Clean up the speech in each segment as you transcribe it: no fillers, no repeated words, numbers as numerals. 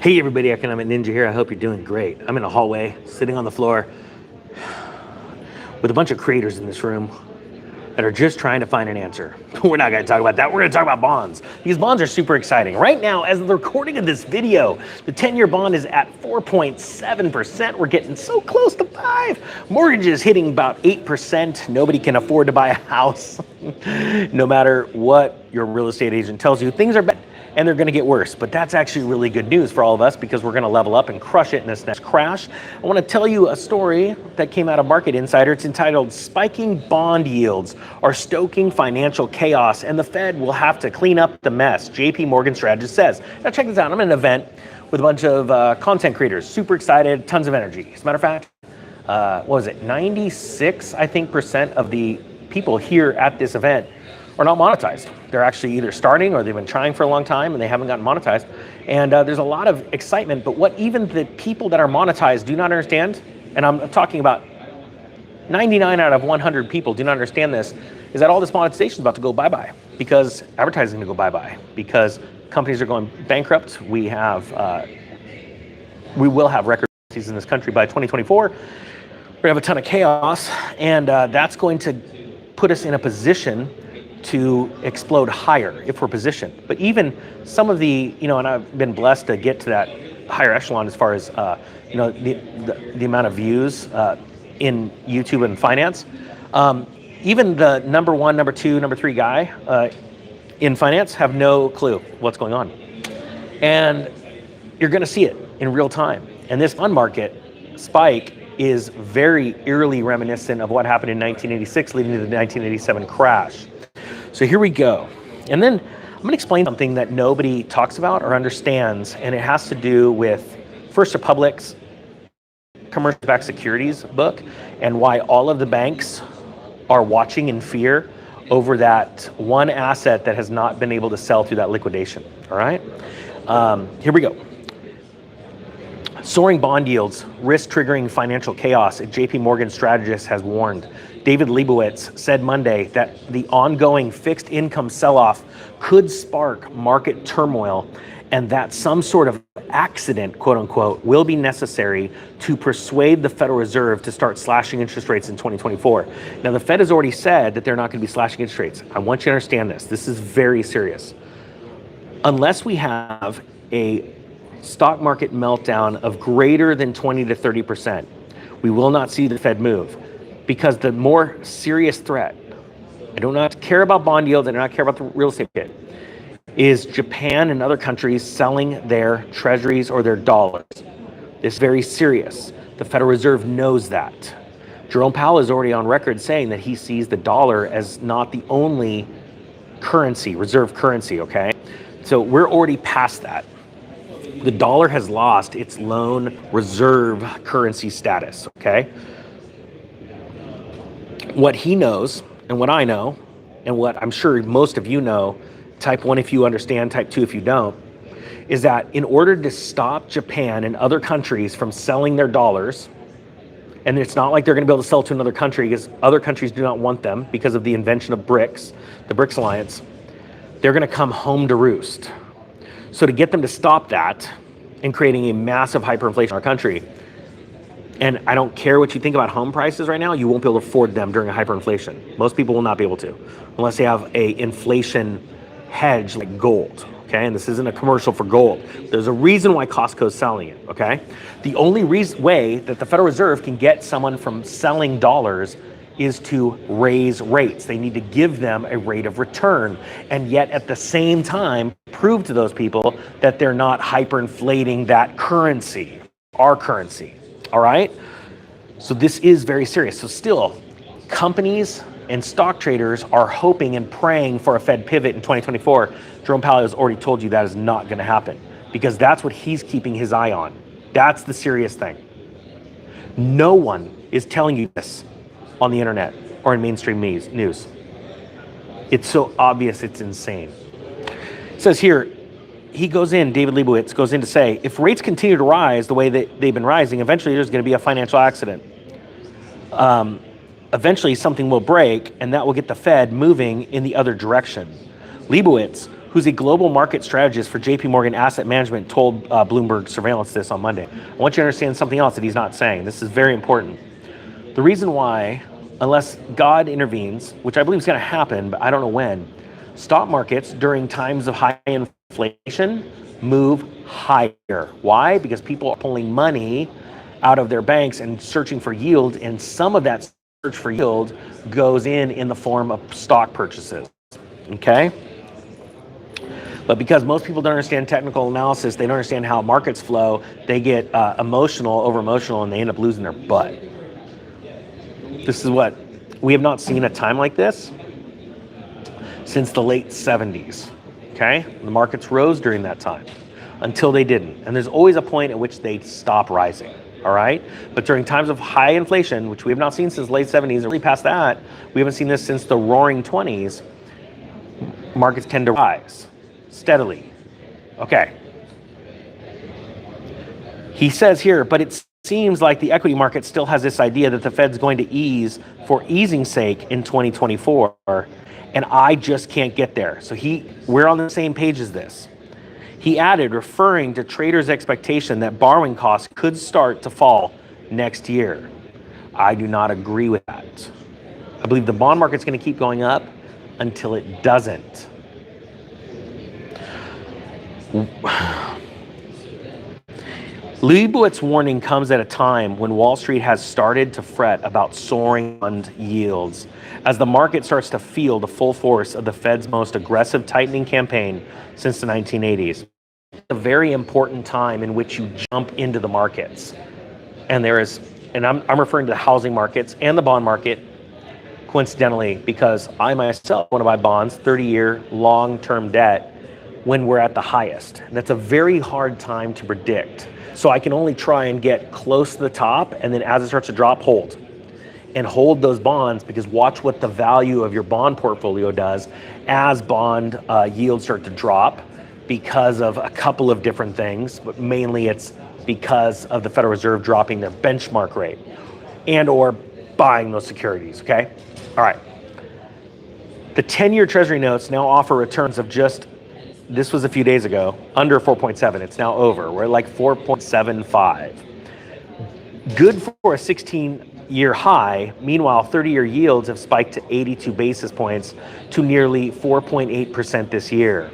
Hey everybody, Economic Ninja here. I hope you're doing great. I'm in a hallway, sitting on the floor with a bunch of creators in this room that are just trying to find an answer. We're not going to talk about that. We're going to talk about bonds. These bonds are super exciting. Right now, as of the recording of this video, the 10-year bond is at 4.7%. We're getting so close to 5. Mortgages hitting about 8%. Nobody can afford to buy a house. No matter what your real estate agent tells you, things are bad. And they're going to get worse. But that's actually really good news for all of us because we're going to level up and crush it in this next crash. I want to tell you a story that came out of Market Insider. It's entitled Spiking Bond Yields Are Stoking Financial Chaos and the Fed Will Have to Clean Up the Mess, JP Morgan strategist says. Now check this out. I'm at an event with a bunch of content creators, super excited, tons of energy. As a matter of fact, what was it, 96, I think, % of the people here at this event are not monetized. They're actually either starting or they've been trying for a long time and they haven't gotten monetized. And there's a lot of excitement, but what even the people that are monetized do not understand, and I'm talking about 99 out of 100 people do not understand this, is that all this monetization is about to go bye-bye because advertising is going to go bye-bye because companies are going bankrupt. We will have record in this country by 2024. We're going to have a ton of chaos, and that's going to put us in a position to explode higher if we're positioned. But even some of the, and I've been blessed to get to that higher echelon as far as, the amount of views in YouTube and finance. Even the number 1, number 2, number 3 guy in finance have no clue what's going on. And you're gonna see it in real time. And this bond market spike is very eerily reminiscent of what happened in 1986 leading to the 1987 crash. So here we go. And then I'm gonna explain something that nobody talks about or understands, and it has to do with First Republic's commercial-backed securities book and why all of the banks are watching in fear over that one asset that has not been able to sell through that liquidation, all right? Here we go. Soaring bond yields, risk triggering financial chaos, a JP Morgan strategist has warned. David Leibowitz said Monday that the ongoing fixed income sell-off could spark market turmoil and that some sort of accident, quote unquote, will be necessary to persuade the Federal Reserve to start slashing interest rates in 2024. Now, the Fed has already said that they're not going to be slashing interest rates. I want you to understand this. This is very serious. Unless we have a stock market meltdown of greater than 20 to 30%, we will not see the Fed move. Because the more serious threat, I do not care about bond yields, I do not care about the real estate market, is Japan and other countries selling their treasuries or their dollars. This is very serious. The Federal Reserve knows that. Jerome Powell is already on record saying that he sees the dollar as not the only currency, reserve currency, okay? So we're already past that. The dollar has lost its lone reserve currency status, okay? What he knows, and what I know, and what I'm sure most of you know, type 1 if you understand, type 2 if you don't, is that in order to stop Japan and other countries from selling their dollars, and it's not like they're going to be able to sell to another country because other countries do not want them because of the invention of BRICS, the BRICS alliance, they're going to come home to roost. So to get them to stop that and creating a massive hyperinflation in our country, and I don't care what you think about home prices right now, you won't be able to afford them during a hyperinflation. Most people will not be able to, unless they have a inflation hedge like gold, okay? And this isn't a commercial for gold. There's a reason why Costco's selling it, okay? The only way that the Federal Reserve can get someone from selling dollars is to raise rates. They need to give them a rate of return, and yet at the same time, prove to those people that they're not hyperinflating that currency, our currency. All right, so this is very serious. So still, companies and stock traders are hoping and praying for a Fed pivot in 2024. Jerome Powell has already told you that is not going to happen because that's what he's keeping his eye on. That's the serious thing. No one is telling you this on the internet or in mainstream news. It's so obvious, it's insane. It says here, David Leibowitz goes in to say, if rates continue to rise the way that they've been rising, eventually there's going to be a financial accident. Eventually something will break, and that will get the Fed moving in the other direction. Leibowitz who's a global market strategist for JP Morgan Asset Management, told Bloomberg Surveillance this on Monday. I want you to understand something else that he's not saying. This is very important. The reason why, unless God intervenes, which I believe is going to happen, but I don't know when, stock markets during times of high inflation move higher. Why? Because people are pulling money out of their banks and searching for yield, and some of that search for yield goes in the form of stock purchases. Okay? But because most people don't understand technical analysis, they don't understand how markets flow, they get over emotional, and they end up losing their butt. This is what we have not seen a time like this since the late 70s. Okay? The markets rose during that time until they didn't. And there's always a point at which they stop rising. All right? But during times of high inflation, which we have not seen since the late 70s, or really past that, we haven't seen this since the roaring 20s, markets tend to rise steadily. Okay. He says here, but it seems like the equity market still has this idea that the Fed's going to ease for easing's sake in 2024, and I just can't get there. So we're on the same page as this. He added, referring to traders' expectation that borrowing costs could start to fall next year. I do not agree with that. I believe the bond market's going to keep going up until it doesn't. Leibowitz's warning comes at a time when Wall Street has started to fret about soaring bond yields as the market starts to feel the full force of the Fed's most aggressive tightening campaign since the 1980s. It's a very important time in which you jump into the markets. And I'm referring to the housing markets and the bond market, coincidentally, because I myself want to buy bonds, 30-year long-term debt, when we're at the highest. And that's a very hard time to predict. So I can only try and get close to the top, and then as it starts to drop, hold. And hold those bonds, because watch what the value of your bond portfolio does as bond yields start to drop because of a couple of different things, but mainly it's because of the Federal Reserve dropping their benchmark rate and or buying those securities, okay? All right. The 10-year Treasury notes now offer returns of just, this was a few days ago, under 4.7. It's now over. We're at like 4.75. Good for a 16-year high. Meanwhile, 30-year yields have spiked to 82 basis points to nearly 4.8% this year.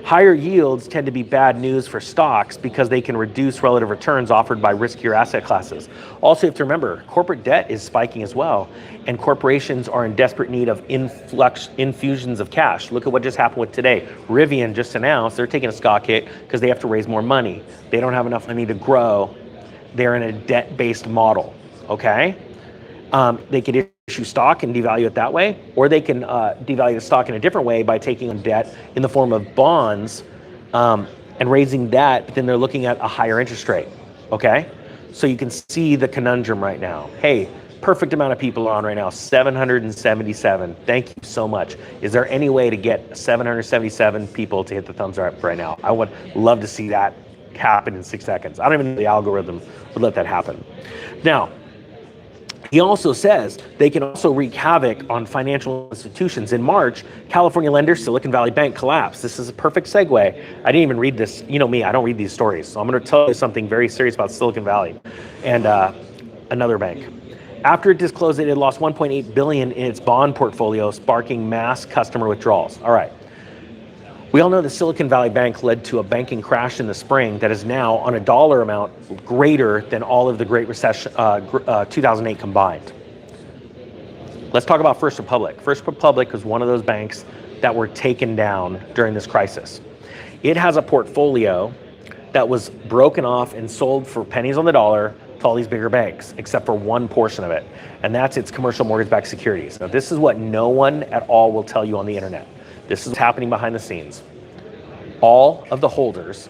Higher yields tend to be bad news for stocks because they can reduce relative returns offered by riskier asset classes. Also, you have to remember, corporate debt is spiking as well, and corporations are in desperate need of infusions of cash. Look at what just happened with today. Rivian just announced they're taking a stock hit because they have to raise more money. They don't have enough money to grow. They're in a debt-based model, okay? They could issue stock and devalue it that way, or they can devalue the stock in a different way by taking on debt in the form of bonds and raising that, but then they're looking at a higher interest rate, okay? So you can see the conundrum right now. Hey, perfect amount of people are on right now, 777. Thank you so much. Is there any way to get 777 people to hit the thumbs up right now? I would love to see that happen in 6 seconds. I don't even know the algorithm would let that happen. Now, he also says they can also wreak havoc on financial institutions. In March, California lender Silicon Valley Bank collapsed. This is a perfect segue. I didn't even read this. You know me, I don't read these stories. So I'm going to tell you something very serious about Silicon Valley and another bank. After it disclosed that it lost $1.8 billion in its bond portfolio, sparking mass customer withdrawals. All right. We all know the Silicon Valley Bank led to a banking crash in the spring that is now on a dollar amount greater than all of the Great Recession, 2008 combined. Let's talk about First Republic. First Republic was one of those banks that were taken down during this crisis. It has a portfolio that was broken off and sold for pennies on the dollar to all these bigger banks, except for one portion of it, and that's its commercial mortgage-backed securities. Now, this is what no one at all will tell you on the internet. This is what's happening behind the scenes. All of the holders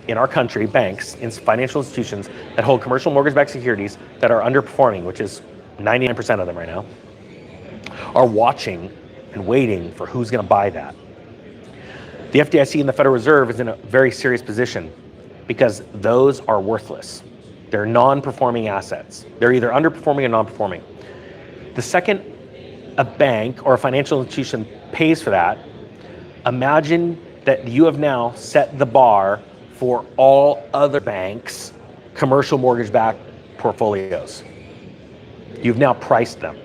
in our country, banks, and financial institutions that hold commercial mortgage-backed securities that are underperforming, which is 99% of them right now, are watching and waiting for who's going to buy that. The FDIC and the Federal Reserve is in a very serious position because those are worthless. They're non-performing assets. They're either underperforming or non-performing. The second a bank or a financial institution pays for that, imagine that you have now set the bar for all other banks' commercial mortgage-backed portfolios. You've now priced them.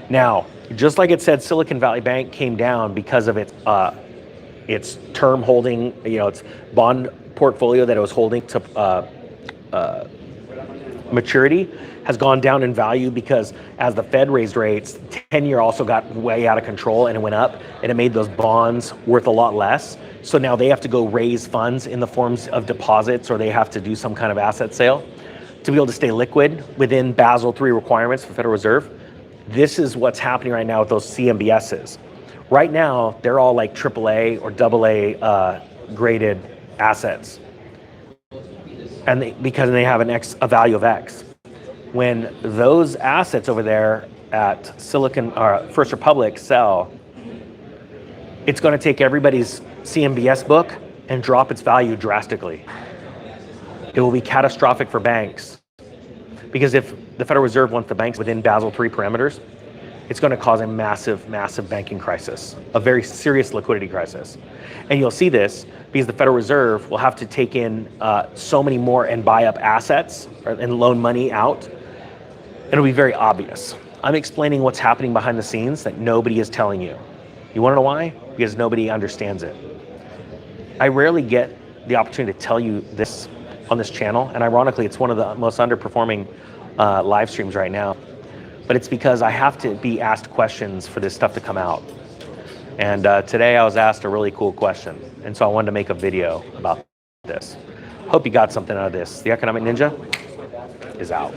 Now, just like it said, Silicon Valley Bank came down because of its term holding, its bond portfolio that it was holding to maturity has gone down in value because as the Fed raised rates, 10-year also got way out of control and it went up and it made those bonds worth a lot less. So now they have to go raise funds in the forms of deposits, or they have to do some kind of asset sale to be able to stay liquid within Basel III requirements for Federal Reserve. This is what's happening right now with those CMBSs. Right now, they're all like AAA or AA graded assets, and because they have a value of X. When those assets over there at First Republic sell, it's going to take everybody's CMBS book and drop its value drastically. It will be catastrophic for banks, because if the Federal Reserve wants the banks within Basel III parameters, it's going to cause a massive, massive banking crisis, a very serious liquidity crisis. And you'll see this because the Federal Reserve will have to take in so many more and buy up assets and loan money out. It'll be very obvious. I'm explaining what's happening behind the scenes that nobody is telling you. You want to know why? Because nobody understands it. I rarely get the opportunity to tell you this on this channel, and ironically, it's one of the most underperforming live streams right now. But it's because I have to be asked questions for this stuff to come out. And today I was asked a really cool question, and so I wanted to make a video about this. Hope you got something out of this. The Economic Ninja is out.